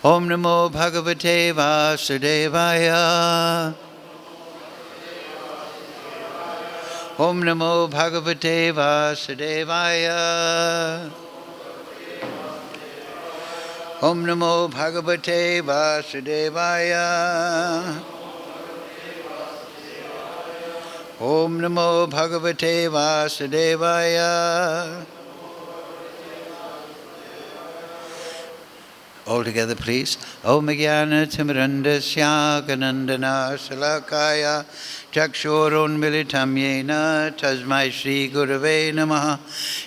Om Namo Bhagavate Vasudevaya. Om Namo Bhagavate Vasudevaya. Om Namo Bhagavate Vasudevaya. Om Namo Bhagavate Vasudevaya. All together, please. Om Jnana Timirandasya Ganandana Salakaya Chakshurun Militam Yena Tasmai Shri Gurave Namaha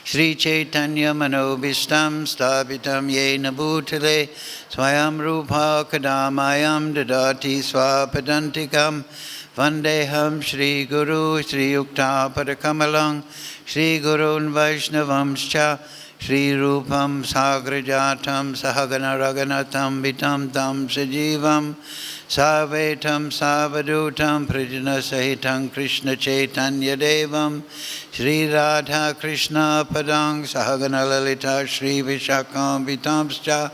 Shri Chaitanya Manobhistam Stapitam Yena Bhutale Swayam Rupa Kadamayam Dadati Swapadantikam Vandeham Shri Guru Shri Yukta Padakamalang Shri Gurun Vaishnavamscha Shri Rupam Sagrajatam Sahagana Raganatam Vitam Tam Sajivam Savetam Savadutam Prijana Sahitam Krishna Chaitanya Devam Shri Radha Krishna Padang Sahagana Lalita Shri Vishakam Vitamscha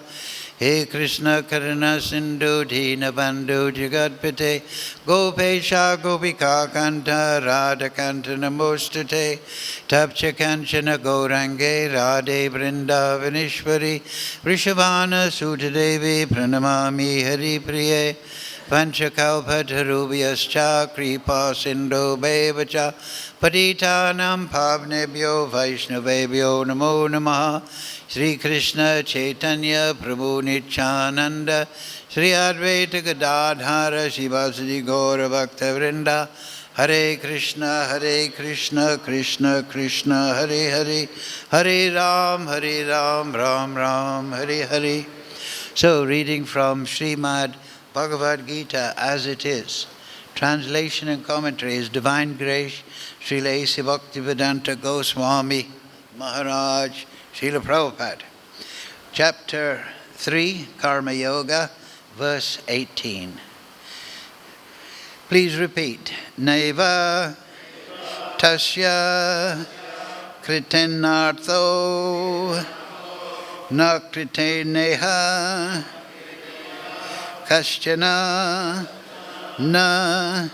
He Krishna Karuna Sindhu Dina Bandhu Jagatpate Gopesha Gopika Kanta Radha Kanta Namostate Tapcha Kanchana Gaurange Radhe Vrindavanishwari Vrishabhana Sutadevi Pranamami Hari Priye Panchakalpatarubhyascha Kripa Sindhu Bevacha Patitanam Pavnebhyo Vaishnavebhyo Namo Namaha Shri Krishna Chaitanya Prabhu Nityananda Shri Advaita Gadadhara Shivasadi Gaura Bhakta Vrinda Hare Krishna Krishna Krishna Hare Hare Hare Ram Ram Ram Hare Hare. So reading from Srimad Bhagavad-Gita as it is. Translation and commentary is Divine Grace Srila A.C. Bhaktivedanta Goswami Maharaj Srila Prabhupada. Chapter 3, Karma Yoga, verse 18. Please repeat. Naiva, tasya, kṛtenārtho, nākṛteneha, kaścana, na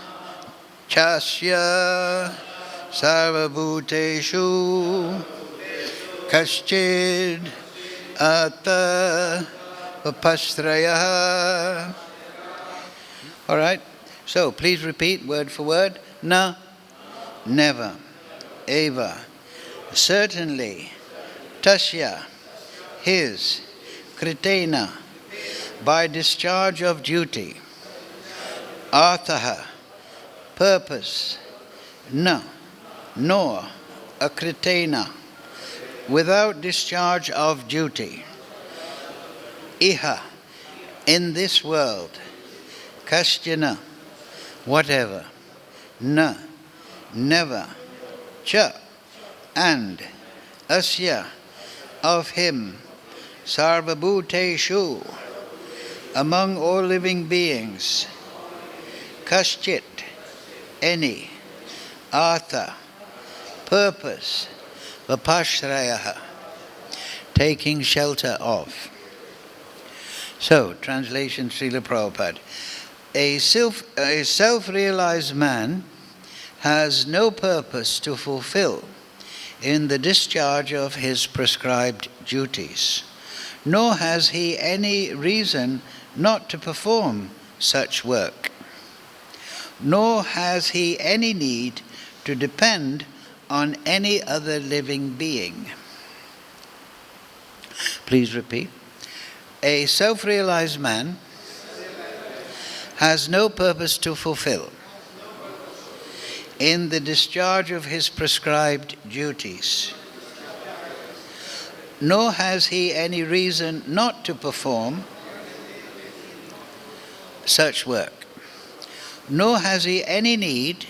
cāsya, sarva-bhūteṣu, kaścid, artha-vyapāśrayaḥ. All right, so please repeat word for word. Na, never, eva, certainly, tasya, his, kṛtena, by discharge of duty, arthaḥ, purpose, na, nor, akṛtena, without discharge of duty, iha, in this world, kaścana, whatever, na, never, cha, and, asya, of him, sarva-bhūteṣu, among all living beings, kaścit, any, artha, purpose, vyapāśrayaḥ, taking shelter of. So, translation Srila Prabhupada. A self-realized man has no purpose to fulfill in the discharge of his prescribed duties, nor has he any reason not to perform such work, nor has he any need to depend on any other living being. Please repeat. A self-realized man has no purpose to fulfill in the discharge of his prescribed duties, nor has he any reason not to perform such work, nor has he any need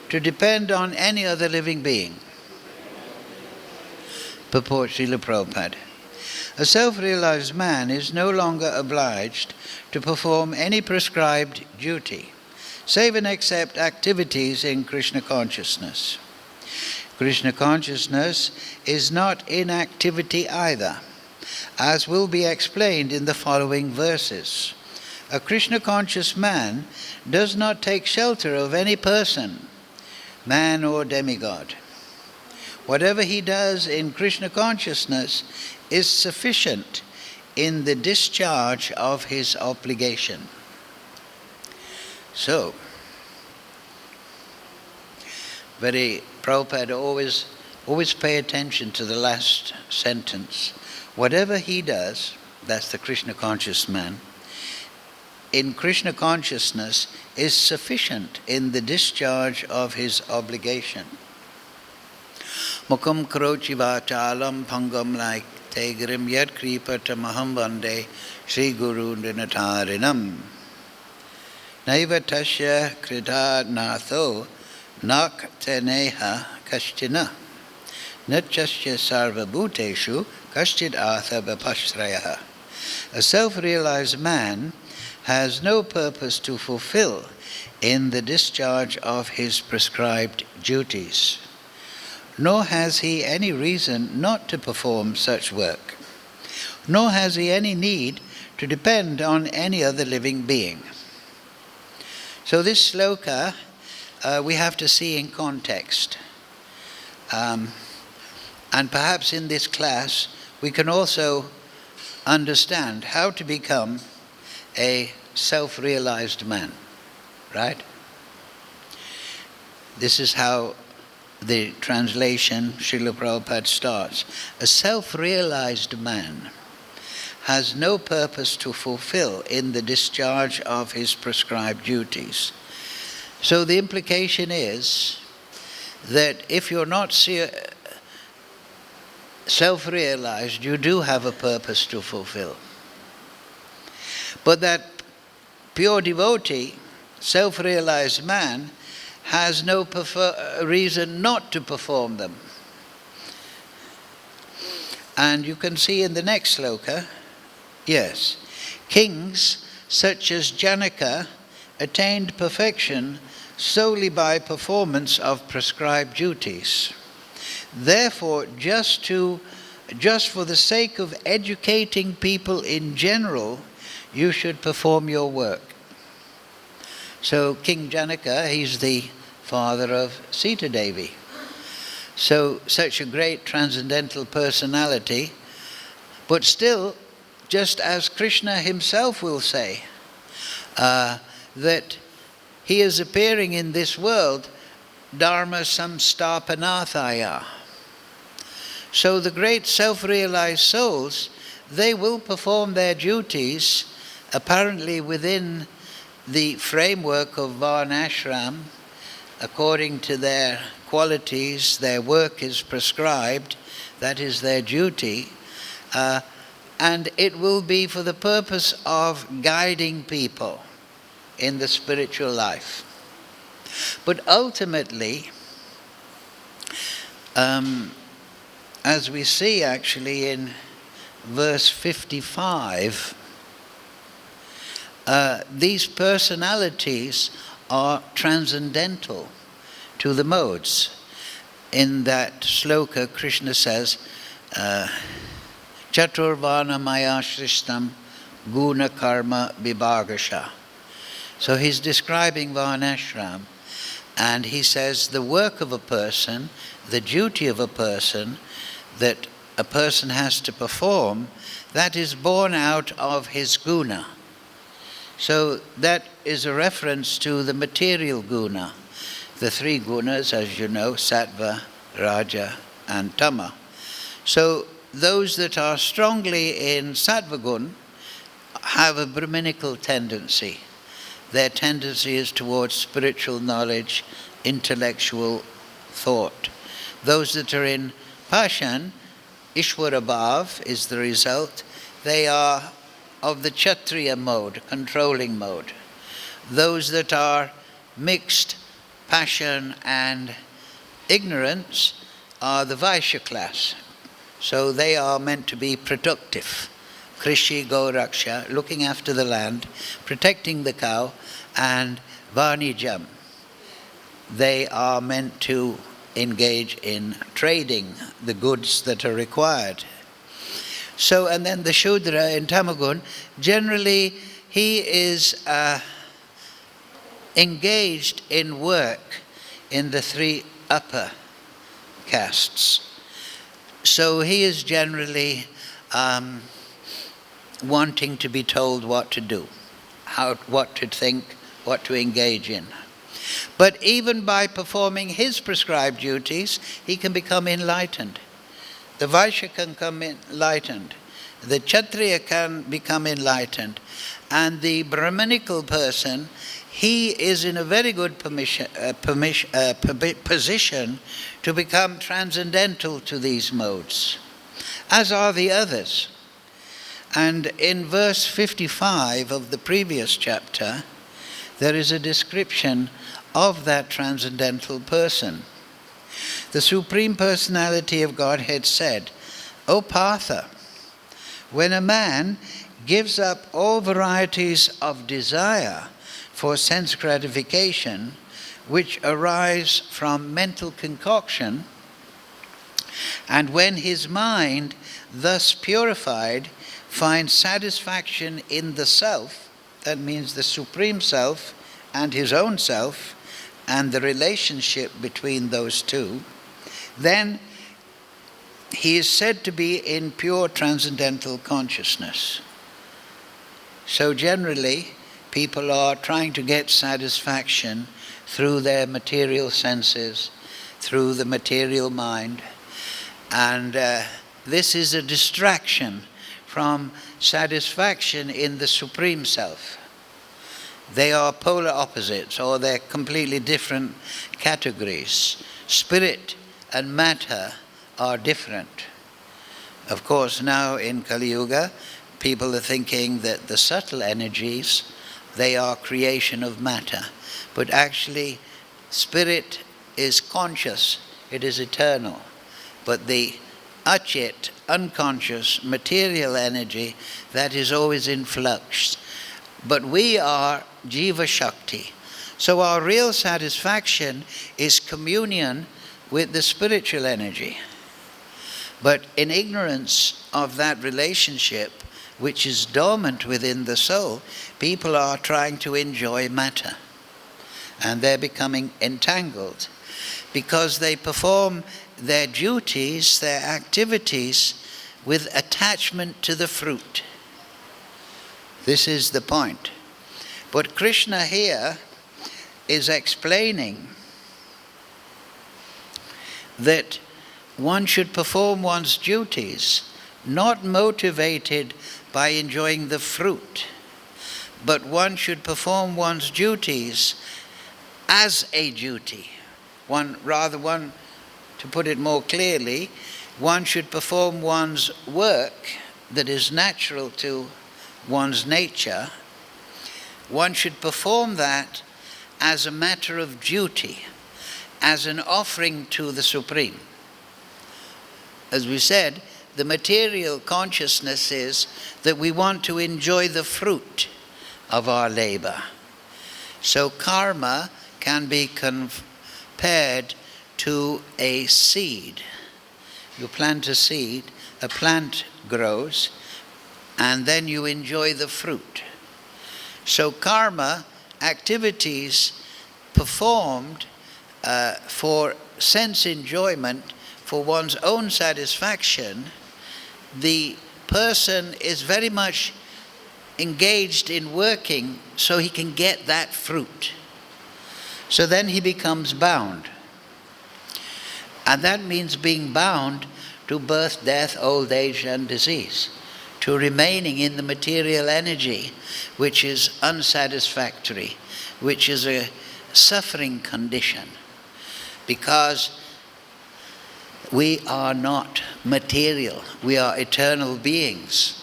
to depend on any other living being. Purport Srila Prabhupada. A self-realized man is no longer obliged to perform any prescribed duty, save and except activities in Kṛṣṇa consciousness. Kṛṣṇa consciousness is not inactivity either, as will be explained in the following verses. A Krishna-conscious man does not take shelter of any person, man or demigod. Whatever he does in Krishna consciousness is sufficient in the discharge of his obligation. So, Prabhupada always pay attention to the last sentence. Whatever he does, that's the Krishna conscious man, in Krishna consciousness is sufficient in the discharge of his obligation. Mukam karochi vachalam pangam like tegrim yad kripatam aham vande Sri Guru Nrinatarinam. Naiva tasya kṛtenārtho nākṛteneha kaścana. Tasya sarva-bhūteṣu kaścid artha-vyapāśrayaḥ. A self-realized man has no purpose to fulfill in the discharge of his prescribed duties, nor has he any reason not to perform such work, nor has he any need to depend on any other living being. So this sloka we have to see in context. And perhaps in this class we can also understand how to become a self-realized man, right? This is how the translation, Srila Prabhupada starts. A self-realized man has no purpose to fulfill in the discharge of his prescribed duties. So the implication is that if you're not self-realized, you do have a purpose to fulfill. But that pure devotee, self-realized man, has no reason not to perform them. And you can see in the next sloka, yes, kings such as Janaka attained perfection solely by performance of prescribed duties. Therefore, just for the sake of educating people in general, you should perform your work. So King Janaka, he's the father of Sita Devi. So such a great transcendental personality, but still, just as Kṛṣṇa himself will say, that he is appearing in this world dharma samsthapanāthaya. So the great self-realized souls, they will perform their duties apparently within the framework of varnashram, according to their qualities. Their work is prescribed, that is their duty, and it will be for the purpose of guiding people in the spiritual life. But ultimately, as we see actually in verse 55, these personalities are transcendental to the modes. In that sloka, Kṛṣṇa says, Chaturvana maya shrishtam guna karma vibhagasha. So he's describing varnashram, and he says the work of a person, the duty of a person, that a person has to perform, that is born out of his guna. So that is a reference to the material guna. The three gunas, as you know, sattva, raja, and tama. So those that are strongly in sattva gun have a Brahminical tendency. Their tendency is towards spiritual knowledge, intellectual thought. Those that are in pashan, Ishvara bhav is the result. They are of the Kshatriya mode, controlling mode. Those that are mixed passion and ignorance are the Vaishya class. So they are meant to be productive. Krishi, Gauraksha, looking after the land, protecting the cow, and Vanijam. They are meant to engage in trading the goods that are required. So, and then the Shudra in Tamagun, generally he is engaged in work in the three upper castes. So he is generally wanting to be told what to do, what to think, what to engage in. But even by performing his prescribed duties, he can become enlightened. The Vaishya can become enlightened. The Kshatriya can become enlightened. And the Brahmanical person, he is in a very good position to become transcendental to these modes, as are the others. And in verse 55 of the previous chapter, there is a description of that transcendental person. The Supreme Personality of Godhead said, "O Partha, when a man gives up all varieties of desire for sense gratification, which arise from mental concoction, and when his mind, thus purified, finds satisfaction in the self," that means the Supreme Self and his own self, and the relationship between those two, then he is said to be in pure transcendental consciousness. So generally, people are trying to get satisfaction through their material senses, through the material mind, and this is a distraction from satisfaction in the Supreme Self. They are polar opposites, or they're completely different categories. Spirit and matter are different. Of course, now in Kali Yuga, people are thinking that the subtle energies, they are creation of matter. But actually, spirit is conscious, it is eternal. But the achit, unconscious, material energy, that is always in flux. But we are Jiva Shakti. So our real satisfaction is communion with the spiritual energy. But in ignorance of that relationship, which is dormant within the soul, people are trying to enjoy matter. And they're becoming entangled because they perform their duties, their activities, with attachment to the fruit. This is the point. But Kṛṣṇa here is explaining that one should perform one's duties not motivated by enjoying the fruit, but one should perform one's duties as a duty. To put it more clearly, one should perform one's work that is natural to one's nature. One should perform that as a matter of duty, as an offering to the Supreme. As we said, the material consciousness is that we want to enjoy the fruit of our labor. So karma can be compared to a seed. You plant a seed, a plant grows, and then you enjoy the fruit. So karma, activities performed for sense enjoyment, for one's own satisfaction, the person is very much engaged in working so he can get that fruit. So then he becomes bound. And that means being bound to birth, death, old age, and disease, to remaining in the material energy, which is unsatisfactory, which is a suffering condition, because we are not material, we are eternal beings,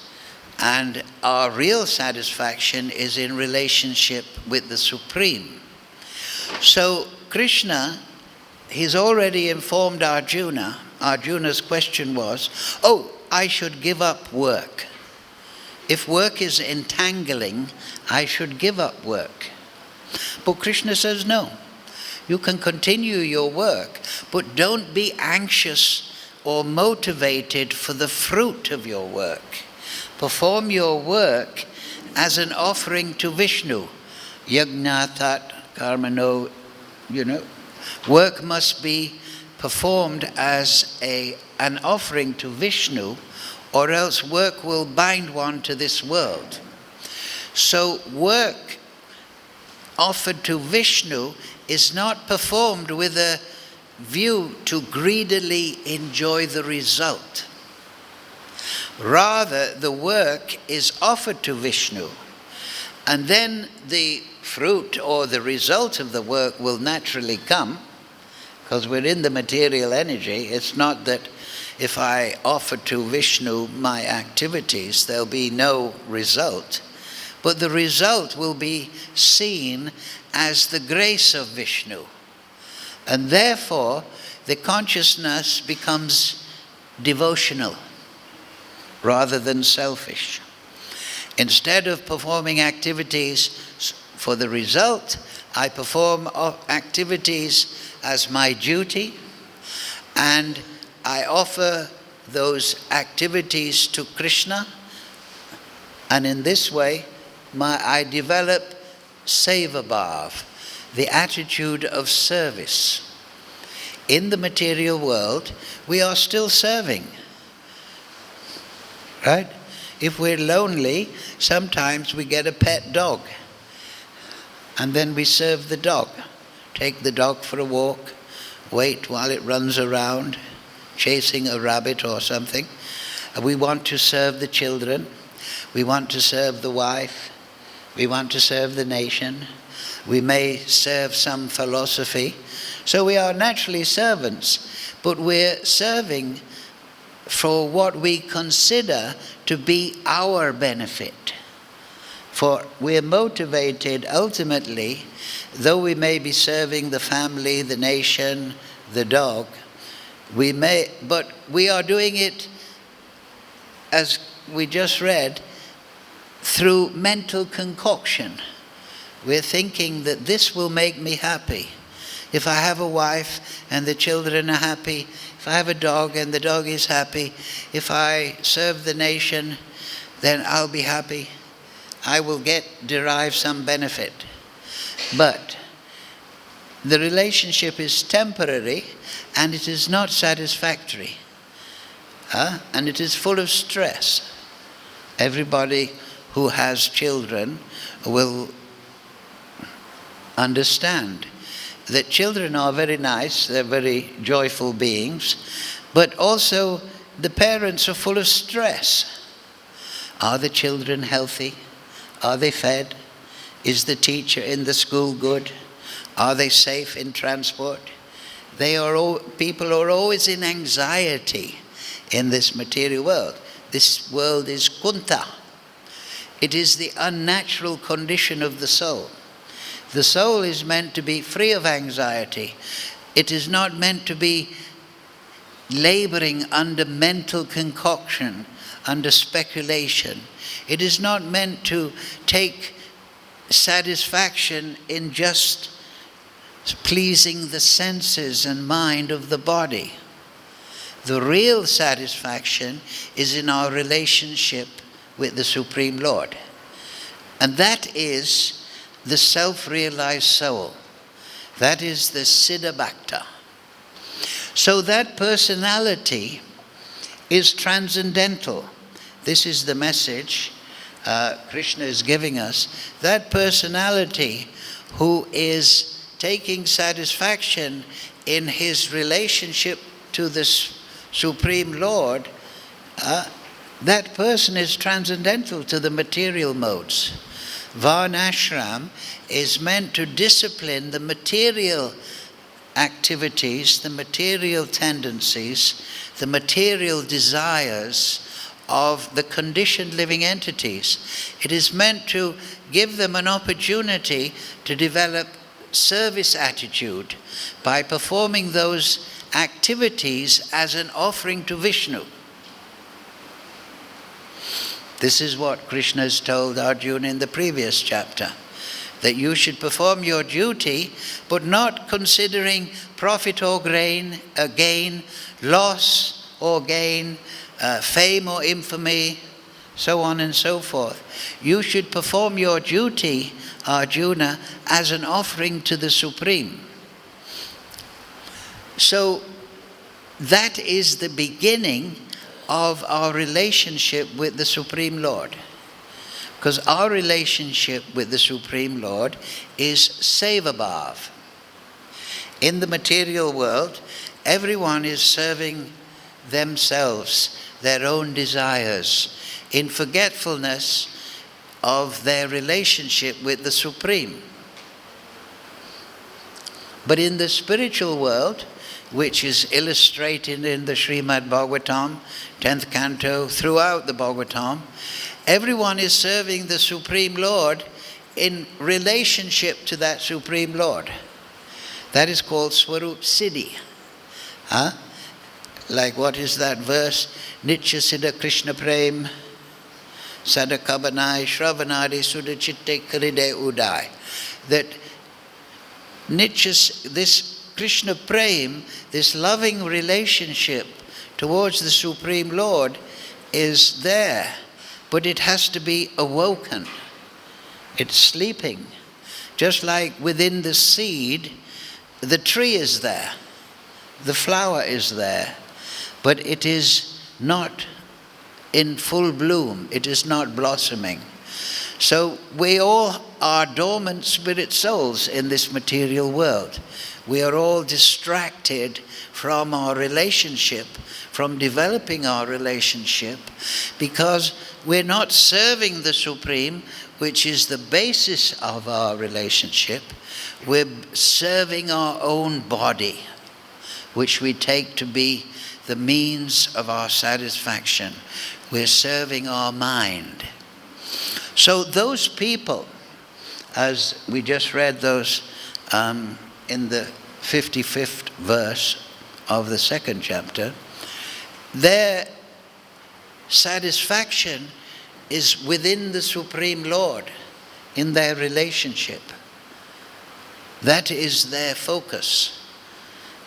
and our real satisfaction is in relationship with the Supreme. So Kṛṣṇa, he's already informed Arjuna. Arjuna's question was, I should give up work. If work is entangling, I should give up work. But Kṛṣṇa says, no. You can continue your work, but don't be anxious or motivated for the fruit of your work. Perform your work as an offering to Vishnu. Yajnatat karmano, work must be performed as an offering to Vishnu, or else work will bind one to this world. So work offered to Vishnu is not performed with a view to greedily enjoy the result. Rather, the work is offered to Vishnu, and then the fruit or the result of the work will naturally come, because we're in the material energy. It's not that if I offer to Vishnu my activities, there'll be no result, but the result will be seen as the grace of Vishnu. And therefore, the consciousness becomes devotional rather than selfish. Instead of performing activities for the result, I perform activities as my duty, and I offer those activities to Kṛṣṇa, and in this way I develop seva-bhāv, the attitude of service. In the material world, we are still serving. Right? If we're lonely, sometimes we get a pet dog, and then we serve the dog. Take the dog for a walk, wait while it runs around, chasing a rabbit or something. We want to serve the children, we want to serve the wife, we want to serve the nation, we may serve some philosophy. So we are naturally servants, but we're serving for what we consider to be our benefit. For we're motivated ultimately, though we may be serving the family, the nation, the dog, but we are doing it, as we just read, through mental concoction. We're thinking that this will make me happy. If I have a wife and the children are happy, if I have a dog and the dog is happy, if I serve the nation, then I'll be happy. I will derive some benefit. But the relationship is temporary and it is not satisfactory. And it is full of stress. Everybody who has children will understand that children are very nice, they're very joyful beings, but also the parents are full of stress. Are the children healthy? Are they fed? Is the teacher in the school good? Are they safe in transport? People are always in anxiety in this material world. This world is kunta. It is the unnatural condition of the soul. The soul is meant to be free of anxiety. It is not meant to be laboring under mental concoction, under speculation. It is not meant to take satisfaction in just pleasing the senses and mind of the body. The real satisfaction is in our relationship with the Supreme Lord. And that is the self-realized soul. That is the Siddha Bhakta. So that personality is transcendental. This is the message Kṛṣṇa is giving us. That personality who is taking satisfaction in his relationship to the Supreme Lord, that person is transcendental to the material modes. Varnashram is meant to discipline the material activities, the material tendencies, the material desires of the conditioned living entities. It is meant to give them an opportunity to develop service attitude by performing those activities as an offering to Vishnu. This is what Kṛṣṇa has told Arjuna in the previous chapter, that you should perform your duty, but not considering profit or gain, loss or gain, fame or infamy, so on and so forth. You should perform your duty, Arjuna, as an offering to the Supreme. So that is the beginning of our relationship with the Supreme Lord. Because our relationship with the Supreme Lord is seva-bhāv. In the material world, everyone is serving themselves, their own desires, in forgetfulness of their relationship with the Supreme. But in the spiritual world, which is illustrated in the Srimad Bhagavatam, 10th canto, throughout the Bhagavatam, everyone is serving the Supreme Lord in relationship to that Supreme Lord. That is called Swarup Siddhi. Like what is that verse? Nitya Siddha Krishna Prem Sadakabanai Shravanadi Sudha Chitte Karide Udai. That this Krishna Prem, this loving relationship towards the Supreme Lord is there, but it has to be awoken. It's sleeping. Just like within the seed, the tree is there, the flower is there, but it is not in full bloom, it is not blossoming. So we all are dormant spirit souls in this material world. We are all distracted from our relationship, from developing our relationship, because we're not serving the Supreme, which is the basis of our relationship. We're serving our own body, which we take to be the means of our satisfaction. We're serving our mind. So those people, as we just read those in the 55th verse of the second chapter, their satisfaction is within the Supreme Lord, in their relationship. That is their focus.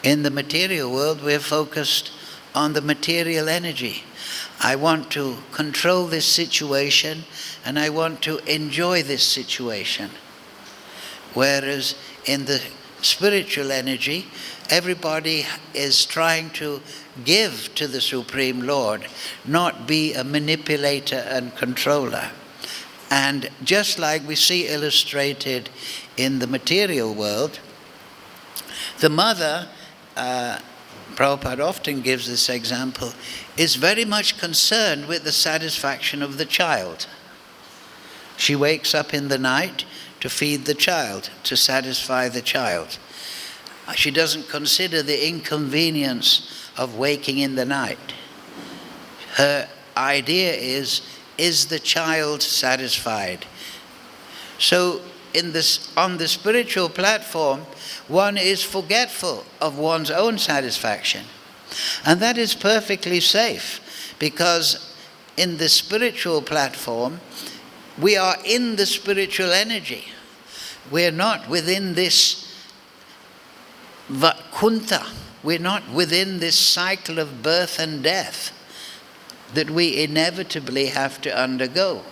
In the material world, we're focused on the material energy. I want to control this situation and I want to enjoy this situation. Whereas in the spiritual energy, everybody is trying to give to the Supreme Lord, not be a manipulator and controller. And just like we see illustrated in the material world, the mother, Prabhupada often gives this example, is very much concerned with the satisfaction of the child. She wakes up in the night to feed the child, to satisfy the child. She doesn't consider the inconvenience of waking in the night. Her idea is the child satisfied? So on the spiritual platform, one is forgetful of one's own satisfaction. And that is perfectly safe, because in the spiritual platform, we are in the spiritual energy. We are not within this vakunta. We're not within this cycle of birth and death that we inevitably have to undergo.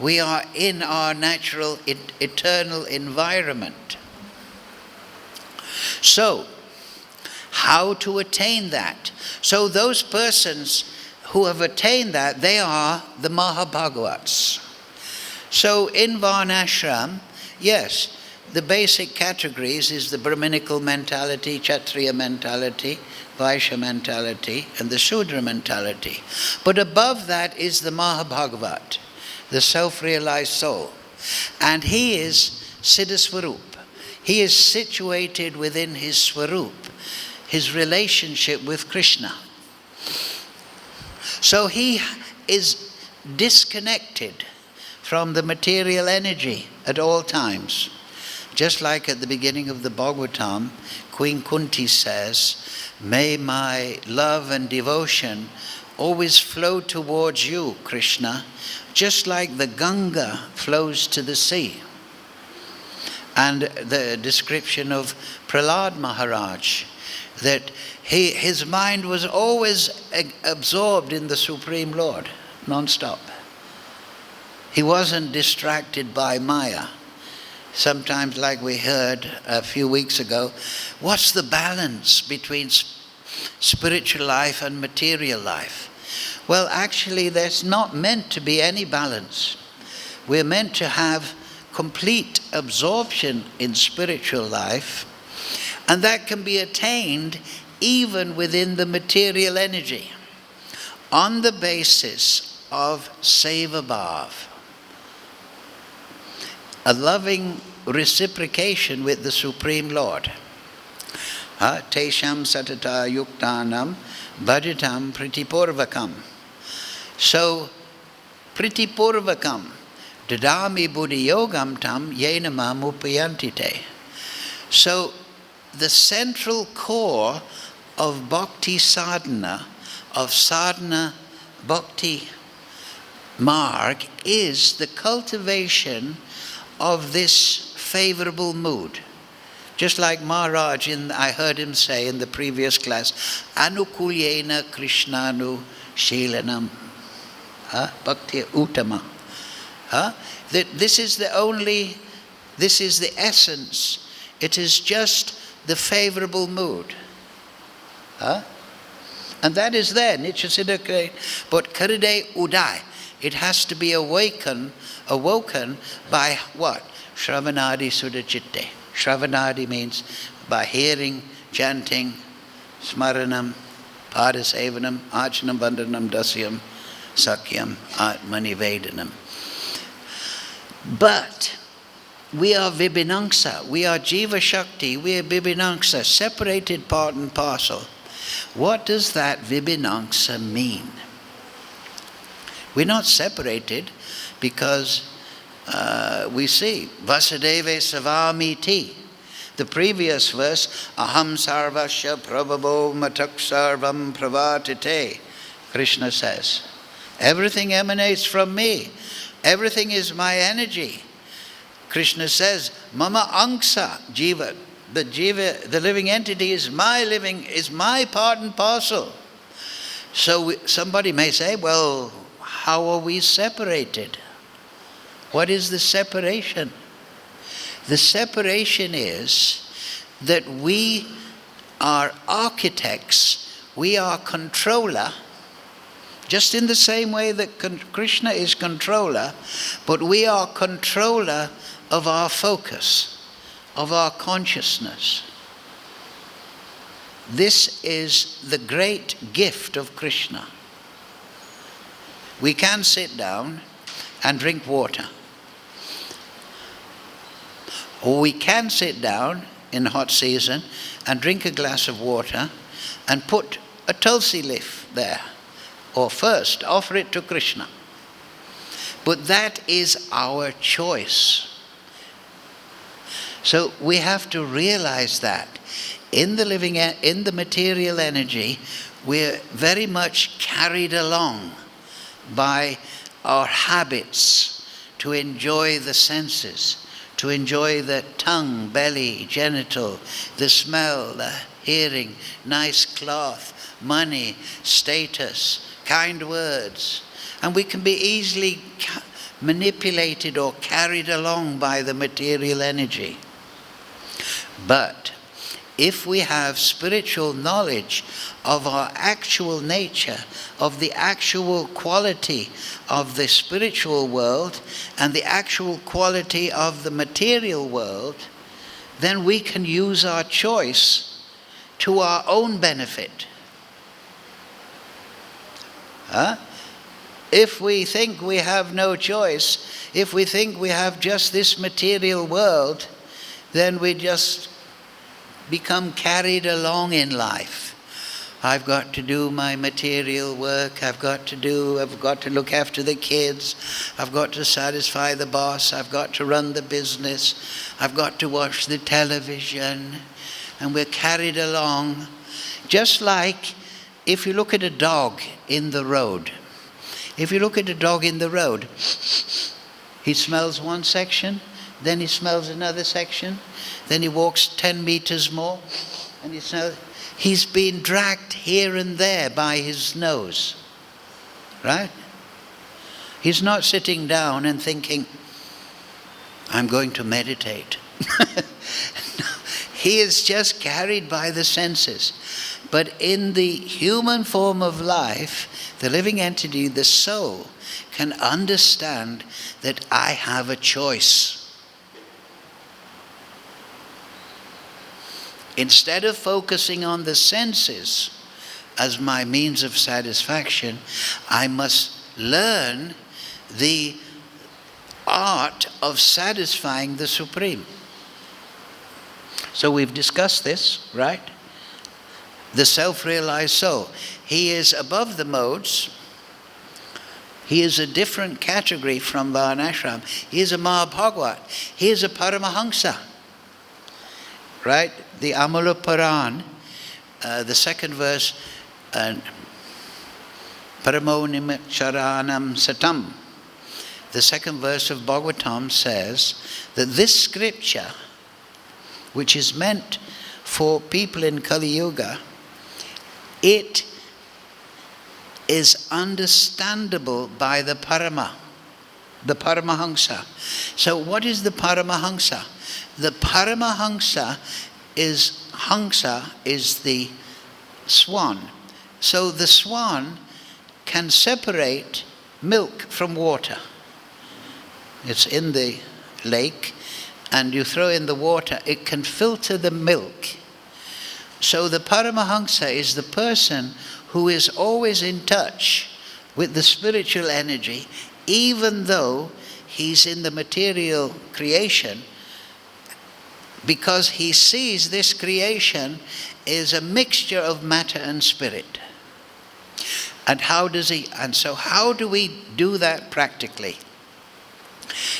We are in our natural, eternal environment. So, how to attain that? So those persons who have attained that, they are the Mahabhagavats. So in Varnashram, yes, the basic categories is the Brahminical mentality, Kshatriya mentality, Vaishya mentality, and the Shudra mentality. But above that is the Mahabhagavat, the self-realized soul. And he is Siddha-swarup. He is situated within his Swarup, his relationship with Kṛṣṇa. So he is disconnected from the material energy at all times. Just like at the beginning of the Bhagavatam, Queen Kunti says, "May my love and devotion always flow towards you, Kṛṣṇa, just like the Ganga flows to the sea." And the description of Prahlad Maharaj, that his mind was always absorbed in the Supreme Lord, non-stop. He wasn't distracted by Maya. Sometimes, like we heard a few weeks ago, what's the balance between spiritual life and material life? Well, actually, there's not meant to be any balance. We're meant to have complete absorption in spiritual life, and that can be attained even within the material energy, on the basis of seva-bhav, a loving reciprocation with the Supreme Lord. Tesham satata yuktanam bhajitam pritipurvakam. So, pritipurvakam, dadami buddhi yogam tam yenamam upayantite. So, the central core of bhakti sadhana, of sadhana bhakti marg, is the cultivation of this favorable mood. Just like Maharaj, I heard him say in the previous class, anukulyena krishnanu shilanam, bhakti uttama. That this is the essence. It is just the favorable mood. And that is there, nityasiddha, but karide udai. It has to be awoken by what? Shravanadi sudachitte. Shravanadi means by hearing, chanting, smaranam, padasevanam, archanam, vandanam, dasyam, sakyam, atmanivedanam. But we are vibhinangsa, we are jiva shakti, we are vibhinangsa, separated part and parcel. What does that vibhinangsa mean? We're not separated because we see Vasudeva Savamiti. The previous verse, Aham sarvasya prabhavo matak sarvam pravatite. Krishna says, everything emanates from me. Everything is my energy. Krishna says, Mama angsa jiva. The jiva, the living entity, is my part and parcel. So somebody may say, well, how are we separated? What is the separation? The separation is that we are architects, we are controller, just in the same way that Krishna is controller, but we are controller of our focus, of our consciousness. This is the great gift of Krishna. We can sit down and drink water. Or we can sit down in hot season and drink a glass of water and put a tulsi leaf there. Or first, offer it to Krishna. But that is our choice. So we have to realize that in the material energy, we're very much carried along by our habits to enjoy the senses, to enjoy the tongue, belly, genital, the smell, the hearing, nice cloth, money, status, kind words. And we can be easily manipulated or carried along by the material energy. But if we have spiritual knowledge of our actual nature, of the actual quality of the spiritual world and the actual quality of the material world, then we can use our choice to our own benefit. If we think we have no choice, if we think we have just this material world, then we just become carried along in life. I've got to do my material work, I've got to look after the kids, I've got to satisfy the boss, I've got to run the business, I've got to watch the television, and we're carried along. Just like if you look at a dog in the road. If you look at a dog in the road, he smells one section, then he smells another section, then he walks 10 meters more, and he smells. He's been dragged here and there by his nose. Right? He's not sitting down and thinking, I'm going to meditate. No, he is just carried by the senses. But in the human form of life, the living entity, the soul, can understand that I have a choice. Instead of focusing on the senses as my means of satisfaction, I must learn the art of satisfying the Supreme. So we've discussed this, right? The self-realized soul. He is above the modes. He is a different category from Varnashram. He is a Mahabhagavad. He is a Paramahamsa. Right? The Amula Puran, the second verse, Paramo Nimicharanam Satam. The second verse of Bhagavatam says that this scripture, which is meant for people in Kali Yuga, it is understandable by the Paramahamsa. So what is the Paramahamsa? The Paramahamsa is, Hamsa is the swan. So the swan can separate milk from water. It's in the lake, and you throw in the water, it can filter the milk. So the Paramahamsa is the person who is always in touch with the spiritual energy, even though he's in the material creation, because he sees this creation is a mixture of matter and spirit. And how do we do that practically?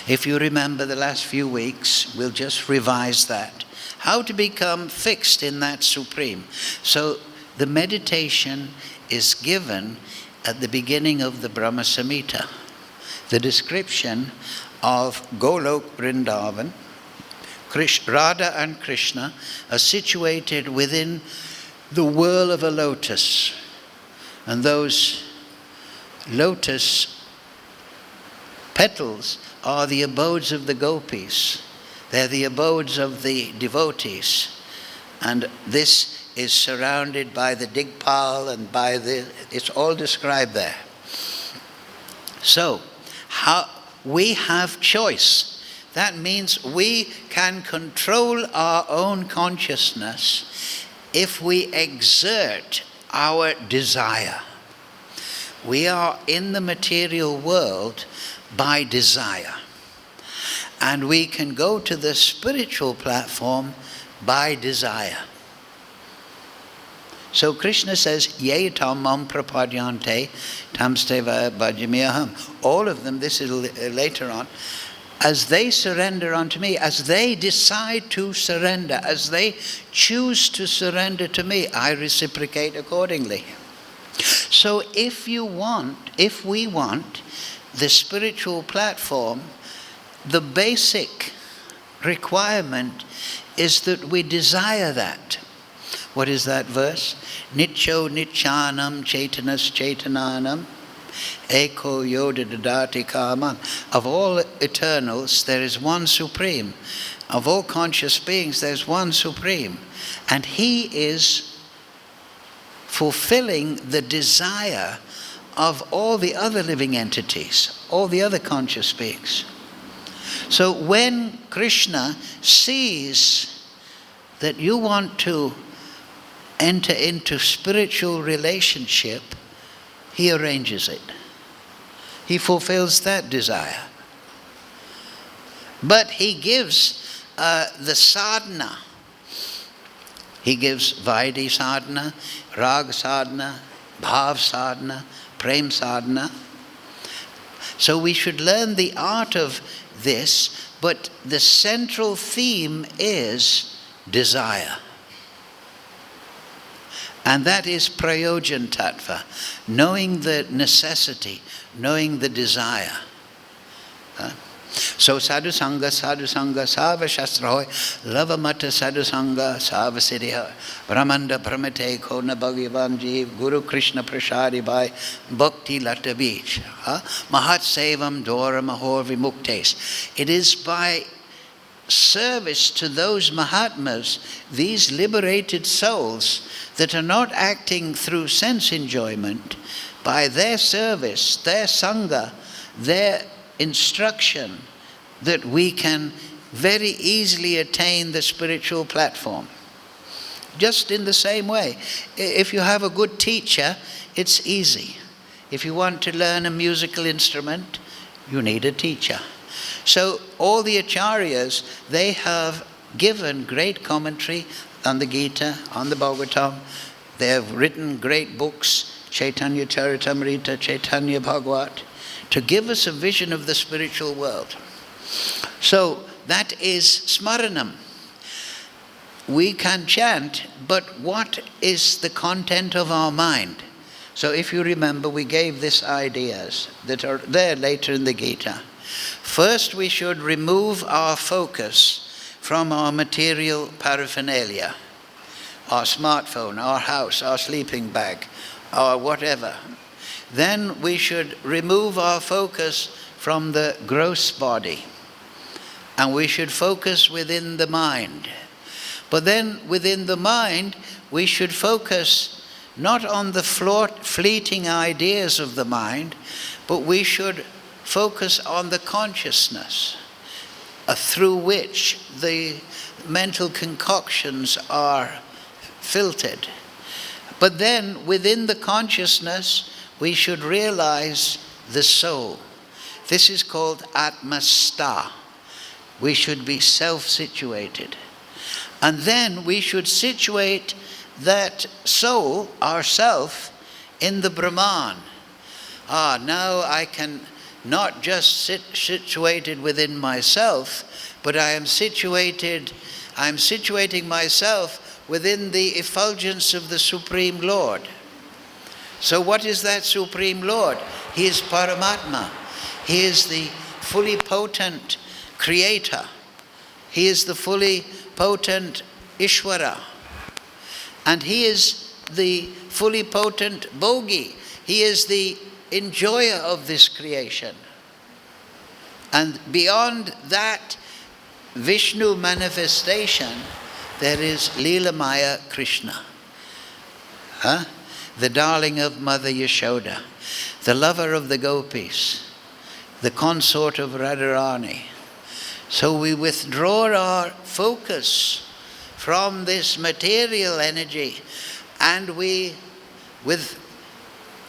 If you remember the last few weeks, we'll just revise that. How to become fixed in that Supreme. So the meditation is given at the beginning of the Brahma Samhita. The description of Golok Vrindavan, Radha and Kṛṣṇa are situated within the whirl of a lotus. And those lotus petals are the abodes of the gopis. They're the abodes of the devotees. And this is surrounded by the Digpal and by it's all described there. So, we have choice. That means we can control our own consciousness if we exert our desire. We are in the material world by desire. And we can go to the spiritual platform by desire. So Krishna says, Ye tam mam prapadyante tamsteva bhajamyaham. All of them, this is later on, as they surrender unto me, as they decide to surrender, as they choose to surrender to me, I reciprocate accordingly. So if we want the spiritual platform, the basic requirement is that we desire that. What is that verse? Nityo nityanam chaitanas chaitananam eko yoda dadati kaman. Of all eternals, there is one Supreme. Of all conscious beings, there is one Supreme. And He is fulfilling the desire of all the other living entities, all the other conscious beings. So when Kṛṣṇa sees that you want to enter into spiritual relationship, He arranges it. He fulfills that desire. But He gives the sadhana. He gives Vaidhi sadhana, Rag sadhana, Bhav sadhana, Prem sadhana. So we should learn the art of this, but the central theme is desire. And that is prayojan tattva, knowing the necessity, knowing the desire. So sadhusanga, sarva-shastra-hoy, lavamata sadhusanga, sarva-siddhi-hoy, brahmanda brahmate kona bhagavan jeev, Guru Krishna prasadi bhai, bhakti lata beach, mahat sevam dora mahor vimuktes. It is by service to those Mahatmas, these liberated souls that are not acting through sense enjoyment, by their service, their sangha, their instruction, that we can very easily attain the spiritual platform. Just in the same way, if you have a good teacher, it's easy. If you want to learn a musical instrument, you need a teacher. So all the acharyas, they have given great commentary on the Gita, on the Bhagavatam. They have written great books, Chaitanya Charitamrita, Chaitanya Bhagavat, to give us a vision of the spiritual world. So that is smaranam. We can chant, but what is the content of our mind? So if you remember, we gave these ideas that are there later in the Gita. First, we should remove our focus from our material paraphernalia, our smartphone, our house, our sleeping bag, or whatever. Then we should remove our focus from the gross body, and we should focus within the mind. But then within the mind, we should focus not on the fleeting ideas of the mind, but we should focus on the consciousness through which the mental concoctions are filtered. But then within the consciousness, we should realize the soul. This is called atmastha. We should be self-situated. And then we should situate that soul, ourself, in the Brahman. Now I can not just situated within myself, but I'm situating myself within the effulgence of the Supreme Lord. So what is that Supreme Lord? He is Paramatma. He is the fully potent Creator. He is the fully potent Ishvara. And He is the fully potent Bhogi. He is the enjoyer of this creation. And beyond that Vishnu manifestation, there is Leelamaya Kṛṣṇa. The darling of Mother Yashoda, the lover of the gopis, the consort of Radharani. So we withdraw our focus from this material energy, and we, with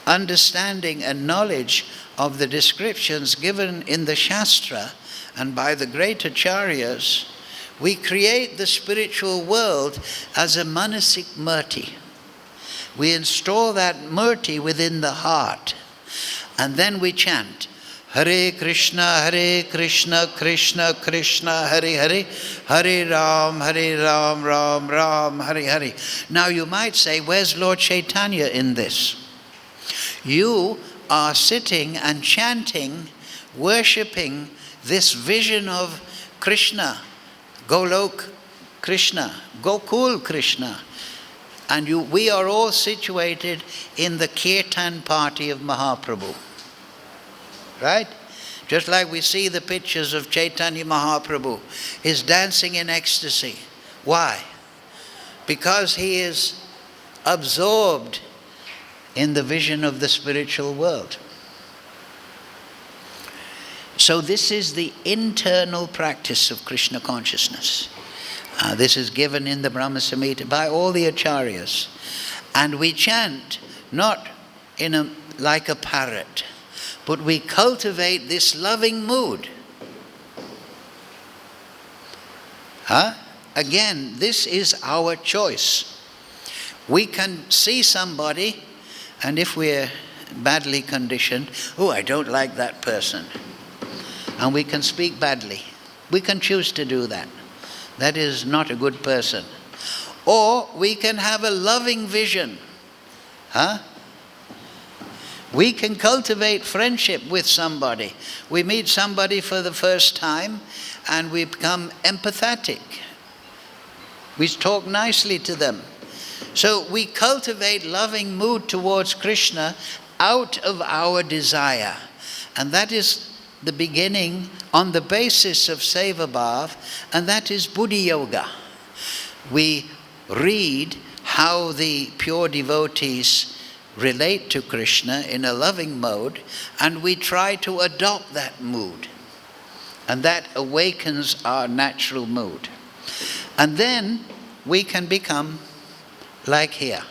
understanding and knowledge of the descriptions given in the Shastra and by the great acharyas, we create the spiritual world as a manasik murti. We install that murti within the heart, and then we chant Hare Krishna, Krishna Krishna, Hare Hare, Hare Ram, Ram Ram, Hare Hare. Now you might say, where's Lord Chaitanya in this? You are sitting and chanting, worshipping this vision of Krishna, Golok Krishna, Gokul Krishna. And we are all situated in the kirtan party of Mahaprabhu. Right? Just like we see the pictures of Chaitanya Mahaprabhu. He's dancing in ecstasy. Why? Because he is absorbed in the vision of the spiritual world. So this is the internal practice of Krishna consciousness. This is given in the Brahma Samhita by all the acharyas. And we chant not like a parrot, but we cultivate this loving mood. Again, this is our choice. We can see somebody, and if we're badly conditioned, I don't like that person. And we can speak badly. We can choose to do that. That is not a good person. Or we can have a loving vision. We can cultivate friendship with somebody. We meet somebody for the first time and we become empathetic. We talk nicely to them. So we cultivate loving mood towards Kṛṣṇa out of our desire. And that is the beginning on the basis of seva-bhāv, and that is buddhi-yoga. We read how the pure devotees relate to Kṛṣṇa in a loving mode, and we try to adopt that mood. And that awakens our natural mood. And then we can become like here.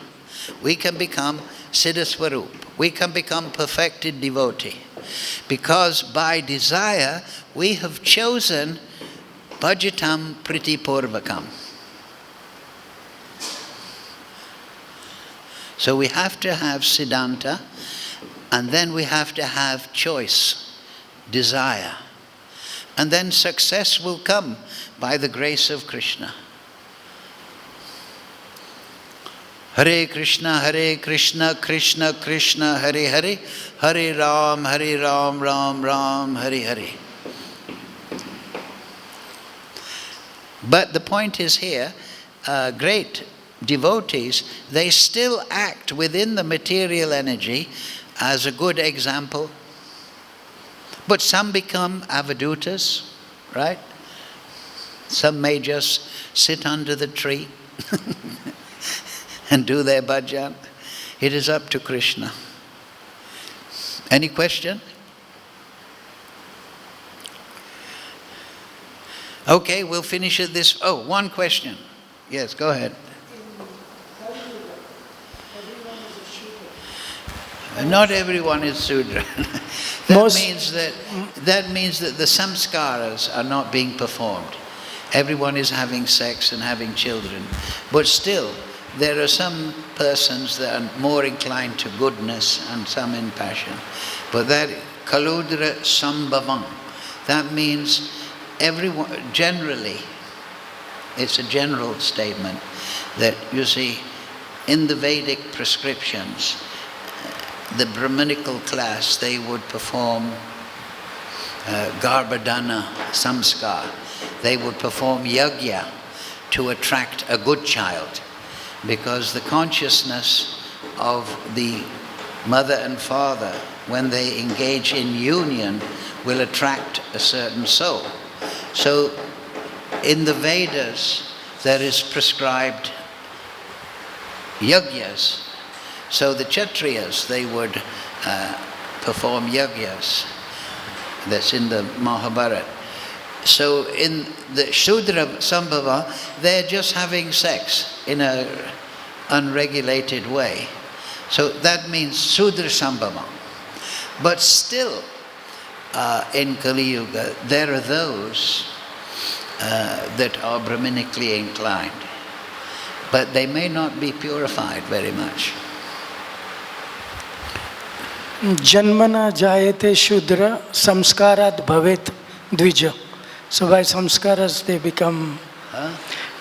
We can become siddha-swarup. We can become perfected devotee. Because by desire, we have chosen bhajatam pritipurvakam. So we have to have siddhanta, and then we have to have choice, desire. And then success will come by the grace of Kṛṣṇa. Hare Krishna, Krishna Krishna, Hare Hare, Hare Ram, Ram Ram, Hare Hare. But the point is here, great devotees, they still act within the material energy as a good example. But some become avadutas, right? Some may just sit under the tree and do their bhajan. It is up to Kṛṣṇa. Any question? Okay, we'll finish at this. Oh, one question. Yes, go ahead. Not everyone is Sudra. That means that the samskaras are not being performed. Everyone is having sex and having children. But still, there are some persons that are more inclined to goodness and some in passion. But that kaludra sambhavam, that means everyone, generally, it's a general statement that, you see, in the Vedic prescriptions, the Brahmanical class, they would perform garbhadana samskar. They would perform yajna to attract a good child, because the consciousness of the mother and father, when they engage in union, will attract a certain soul. So in the Vedas, there is prescribed yajnas. So the Kshatriyas, they would perform yajnas. That's in the Mahabharata. So in the Shudra Sambhava, they're just having sex in an unregulated way. So that means Sudra Sambhava. But still, in Kali Yuga, there are those that are Brahmanically inclined. But they may not be purified very much. Janmana jayate shudra samskarat bhavet dvija. So by samskaras they become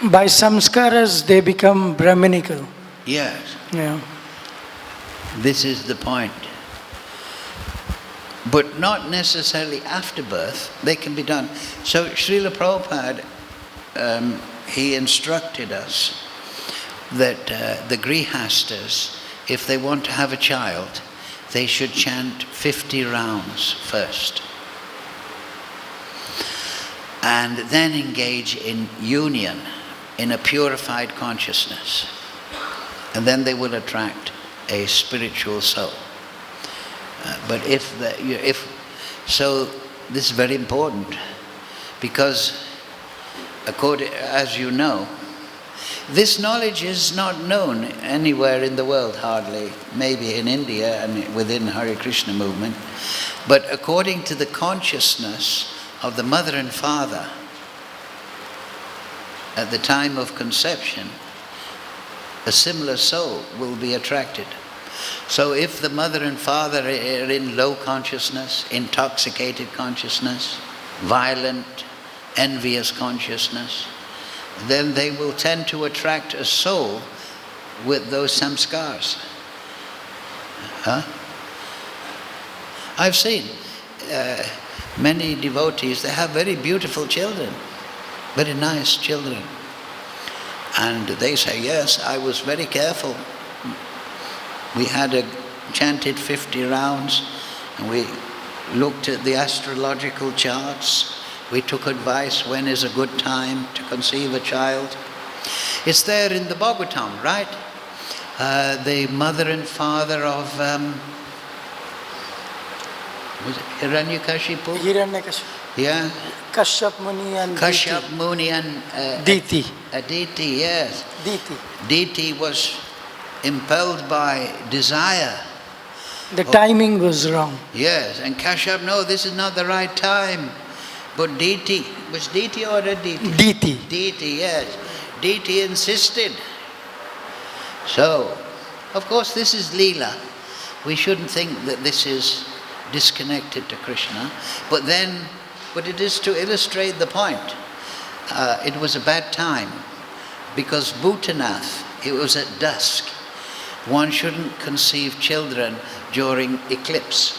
by samskaras they become Brahminical. Yes. Yeah. This is the point. But not necessarily after birth, they can be done. So Srila Prabhupada, he instructed us that the grihastas, if they want to have a child, they should chant 50 rounds first. And then engage in union, in a purified consciousness. And then they will attract a spiritual soul. But so this is very important, because as you know, this knowledge is not known anywhere in the world, hardly, maybe in India and within Hare Krishna movement. But according to the consciousness of the mother and father at the time of conception, a similar soul will be attracted. So if the mother and father are in low consciousness, intoxicated consciousness, violent, envious consciousness, then they will tend to attract a soul with those samskars. I've seen many devotees, they have very beautiful children, very nice children. And they say, yes, I was very careful. We had chanted 50 rounds, and we looked at the astrological charts. We took advice when is a good time to conceive a child. It's there in the Bhagavatam, right? The mother and father of was it Hiranyakashipu? Hiranyakashipu. Yeah. Kashyap Muni and Kashyap Muni and Diti. Aditi, yes. Diti. Diti was impelled by desire. The timing was wrong. Yes, and Kashyap, no, this is not the right time. But Diti, was Diti or Aditi? Diti. Diti, yes. Diti insisted. So, of course, this is Leela. We shouldn't think that this is disconnected to Kṛṣṇa. But it is to illustrate the point. It was a bad time because Bhutanath, it was at dusk. One shouldn't conceive children during eclipse.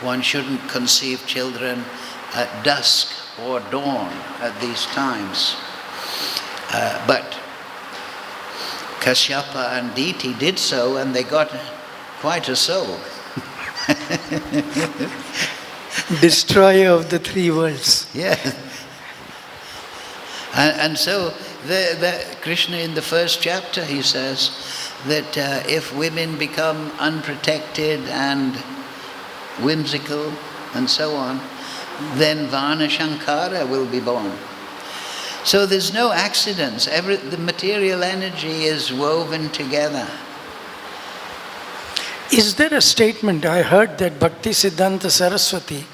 One shouldn't conceive children at dusk or dawn at these times. But Kashyapa and Diti did so, and they got quite a soul. Destroyer of the three worlds. Yeah. And so Kṛṣṇa in the first chapter, he says that if women become unprotected and whimsical and so on, then Vana Shankara will be born. So there's no accidents. The material energy is woven together. Is there a statement, I heard that Bhakti Siddhanta Saraswati,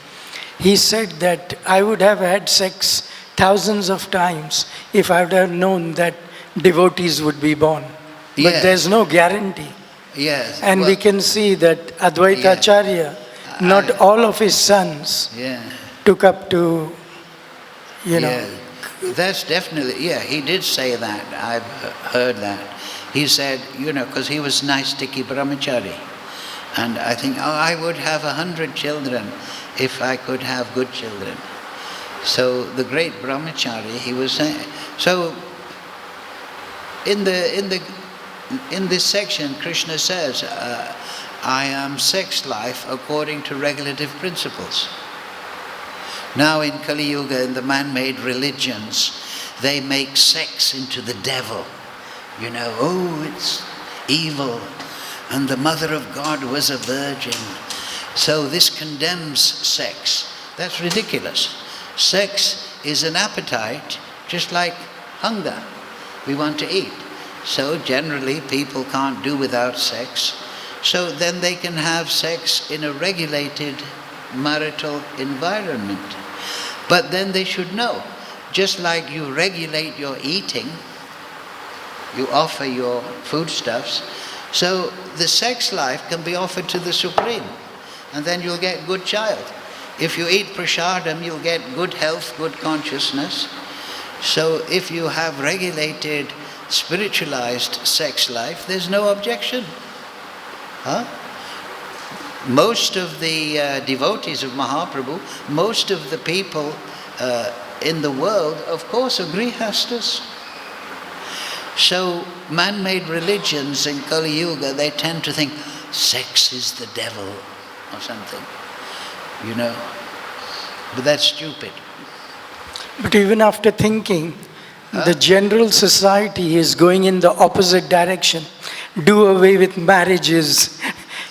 he said that I would have had sex thousands of times if I would have known that devotees would be born. But Yes. there's no guarantee. Yes. And well, we can see that Advaitacharya, not all of his sons Yeah. took up to, Yeah. That's definitely, he did say that. I've heard that. He said, because he was Naistiki Brahmachari. And I think, I would have 100 children if I could have good children. So the great Brahmachari, he was saying. So in this section, Kṛṣṇa says, I am sex life according to regulative principles. Now in Kali Yuga, in the man-made religions, they make sex into the devil. It's evil. And the mother of God was a virgin. So this condemns sex. That's ridiculous. Sex is an appetite, just like hunger. We want to eat. So generally people can't do without sex. So then they can have sex in a regulated marital environment. But then they should know, just like you regulate your eating, you offer your foodstuffs, so the sex life can be offered to the Supreme, and then you'll get good child. If you eat prasadam, you'll get good health, good consciousness. So if you have regulated, spiritualized sex life, there's no objection. Most of the devotees of Mahaprabhu, most of the people in the world, of course, are grihastas. So man-made religions in Kali Yuga, they tend to think sex is the devil or something, But that's stupid. But even after thinking, the general society is going in the opposite direction. Do away with marriages,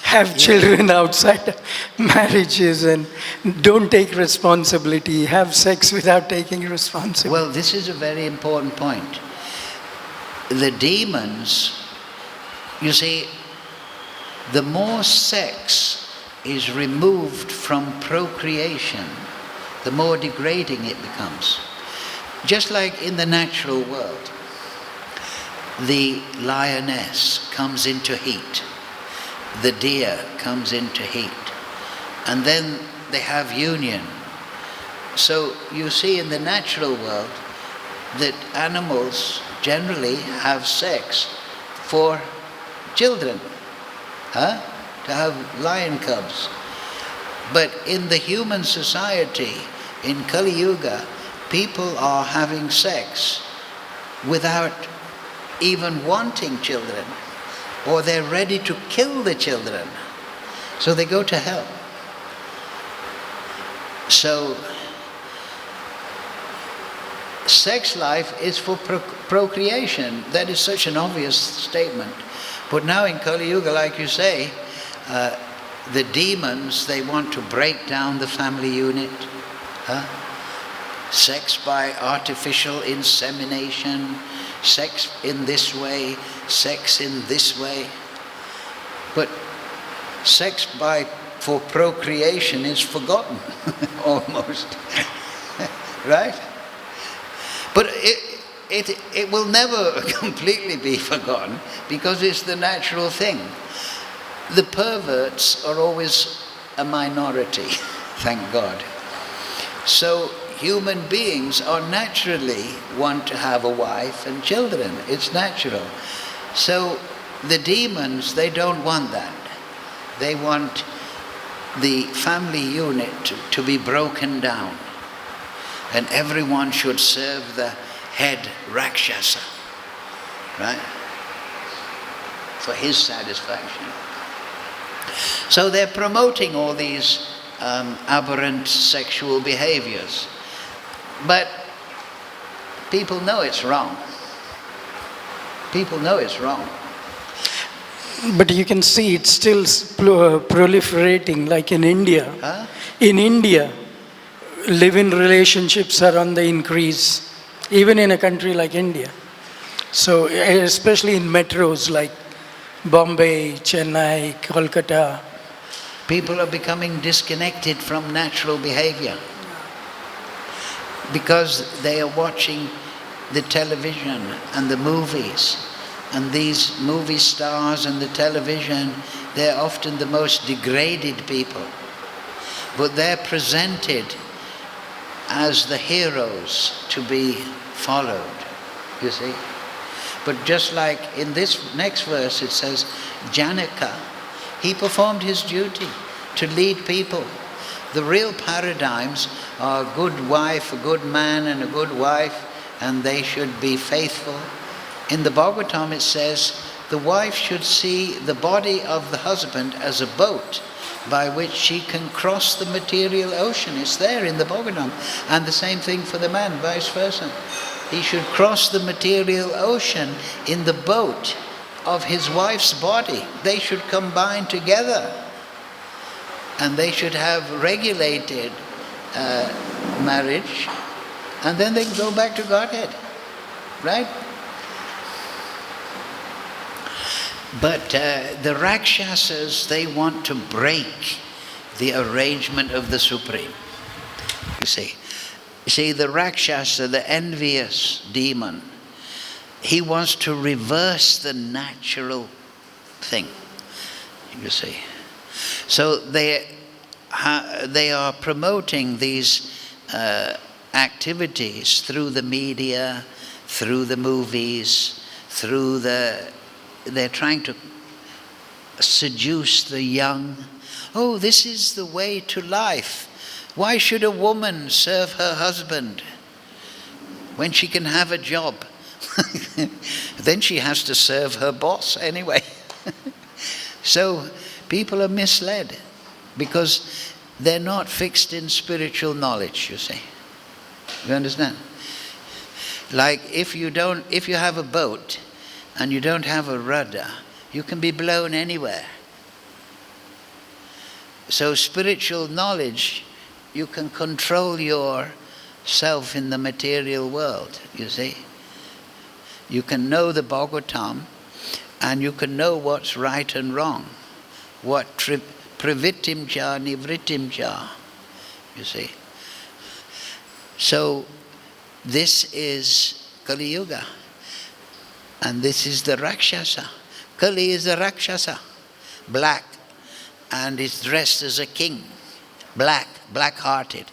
have children outside marriages, and don't take responsibility, have sex without taking responsibility. Well, this is a very important point. The demons, you see, the more sex is removed from procreation, the more degrading it becomes. Just like in the natural world, the lioness comes into heat, the deer comes into heat, and then they have union. So you see in the natural world that animals generally have sex for children, to have lion cubs. But in the human society, in Kali Yuga, people are having sex without even wanting children, or they're ready to kill the children, so they go to hell. So sex life is for procreation. That is such an obvious statement. But now in Kali Yuga, like you say, the demons, they want to break down the family unit. Sex by artificial insemination, sex in this way, sex in this way. But sex for procreation is forgotten, almost. Right? But it will never completely be forgotten, because it's the natural thing. The perverts are always a minority, thank God. So human beings are naturally want to have a wife and children. It's natural. So the demons, they don't want that. They want the family unit to be broken down. And everyone should serve the head Rakshasa, right? For his satisfaction. So they're promoting all these aberrant sexual behaviors. But people know it's wrong. People know it's wrong. But you can see it's still proliferating, like in India. Huh? In India, live-in relationships are on the increase, even in a country like India. So especially in metros like Bombay, Chennai, Kolkata. People are becoming disconnected from natural behavior because they are watching the television and the movies. And these movie stars and the television, they're often the most degraded people. But they're presented as the heroes to be followed, you see. But just like in this next verse it says, Janaka, he performed his duty to lead people. The real paradigms are a good wife, a good man and a good wife, and they should be faithful. In the Bhagavatam it says, the wife should see the body of the husband as a boat by which she can cross the material ocean. It's there in the Bhagavatam. And the same thing for the man, vice versa. He should cross the material ocean in the boat of his wife's body. They should combine together. And they should have regulated marriage. And then they can go back to Godhead. Right? But the Rakshasas, they want to break the arrangement of the Supreme. You see, the Rakshasa, the envious demon, he wants to reverse the natural thing. You see. So they are promoting these activities through the media, through the movies, they're trying to seduce the young. Oh, this is the way to life. Why should a woman serve her husband when she can have a job? Then she has to serve her boss anyway. So people are misled because they're not fixed in spiritual knowledge, you see. You understand? Like if you have a boat and you don't have a rudder, you can be blown anywhere. So spiritual knowledge, you can control yourself in the material world, you see. You can know the Bhagavatam and you can know what's right and wrong. What pravittim cha, nivrittim cha, you see. So this is Kali Yuga. And this is the Rakshasa. Kali is the Rakshasa, black, and is dressed as a king, black-hearted,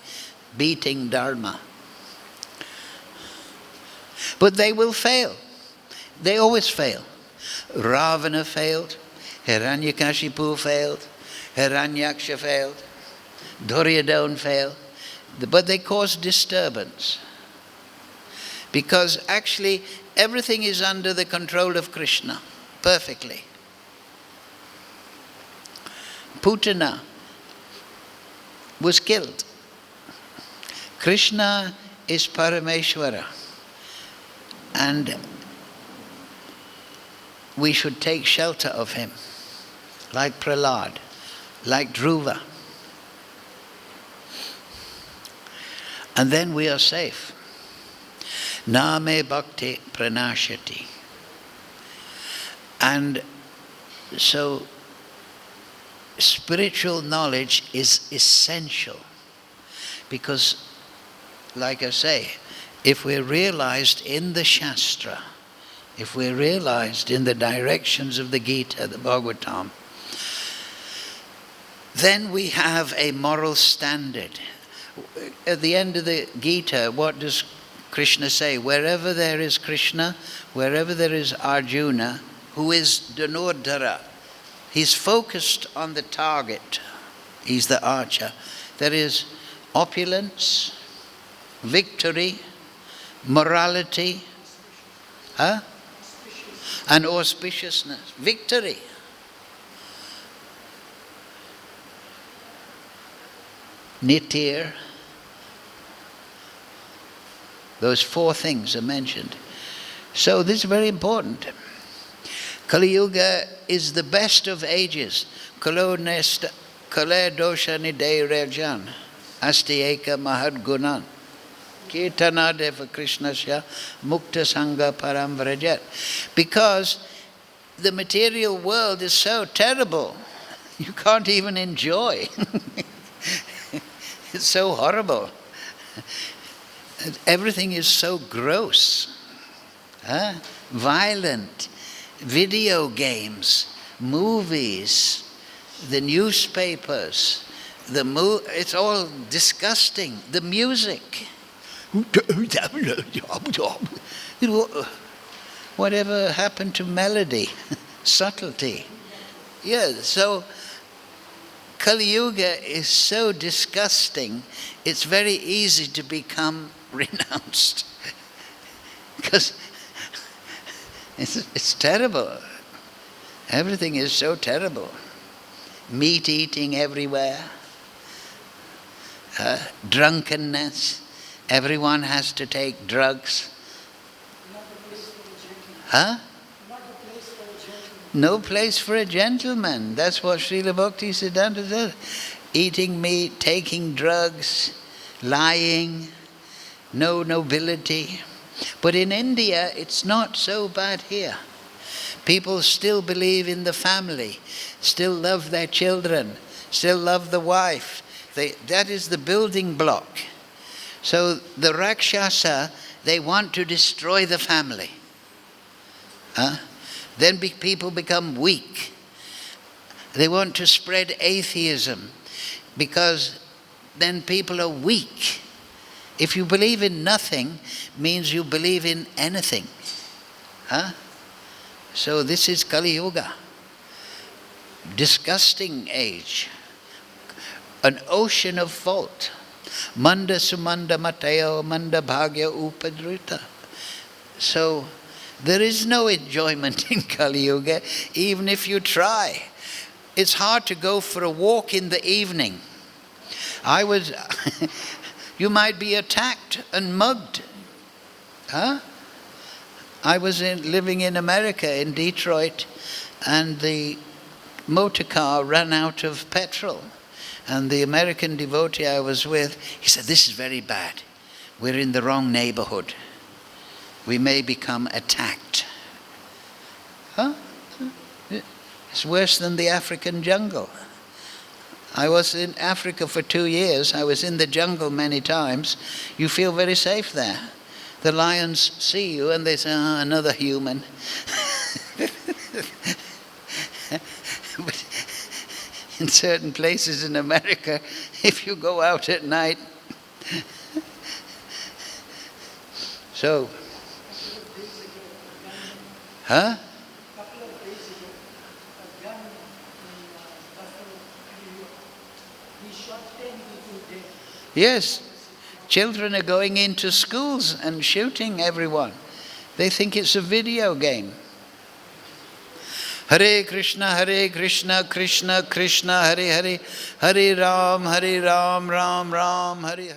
beating Dharma. But they will fail. They always fail. Ravana failed, Hiranyakashipu failed, Hiranyaksha failed. Duryodhana fail, but they cause disturbance. Because actually everything is under the control of Kṛṣṇa, perfectly. Putana was killed. Kṛṣṇa is Parameshvara, and we should take shelter of him, like Prahlad, like Dhruva. And then we are safe. Name bhakti pranashati. And so spiritual knowledge is essential, because, like I say, if we're realized in the Shastra, if we're realized in the directions of the Gita, the Bhagavatam, then we have a moral standard. At the end of the Gita, what does Kṛṣṇa say? Wherever there is Kṛṣṇa, wherever there is Arjuna, who is Dhanurdhara, he's focused on the target. He's the archer. There is opulence, victory, morality, and auspiciousness. Victory. Nitir. Those four things are mentioned. So this is very important. Kali Yuga is the best of ages. Kalo dosha nidei rajan. Asti eka mahad gunan. Kṛtenārtho Kṛṣṇasya mukta sangha param vrajat. Because the material world is so terrible, you can't even enjoy. It's so horrible. Everything is so gross, violent. Video games, movies, the newspapers, it's all disgusting. The music. Whatever happened to melody, subtlety? Yeah, so Kali Yuga is so disgusting, it's very easy to become renounced. Because it's terrible. Everything is so terrible. Meat eating everywhere. Drunkenness. Everyone has to take drugs. No place for a gentleman. That's what Srila Bhakti-siddhanta says. Eating meat, taking drugs, lying, no nobility. But in India, it's not so bad here. People still believe in the family, still love their children, still love the wife. That is the building block. So the Rakshasa, they want to destroy the family. Then people become weak. They want to spread atheism, because then people are weak. If you believe in nothing, means you believe in anything. So this is Kali Yuga. Disgusting age. An ocean of fault. Manda sumanda mateo manda bhagya upadrita. So there is no enjoyment in Kali Yuga, even if you try. It's hard to go for a walk in the evening. You might be attacked and mugged. I was living in America, in Detroit, and the motor car ran out of petrol. And the American devotee I was with, he said, "This is very bad. We're in the wrong neighborhood. We may become attacked." It's worse than the African jungle. I was in Africa for 2 years. I was in the jungle many times. You feel very safe there. The lions see you and they say, another human. But in certain places in America, if you go out at night, so, He shot 10 people. Yes, children are going into schools and shooting everyone. They think it's a video game. Hare Krishna, Krishna Krishna, Hare Hare, Hare Ram, Ram Ram, Hare Hare.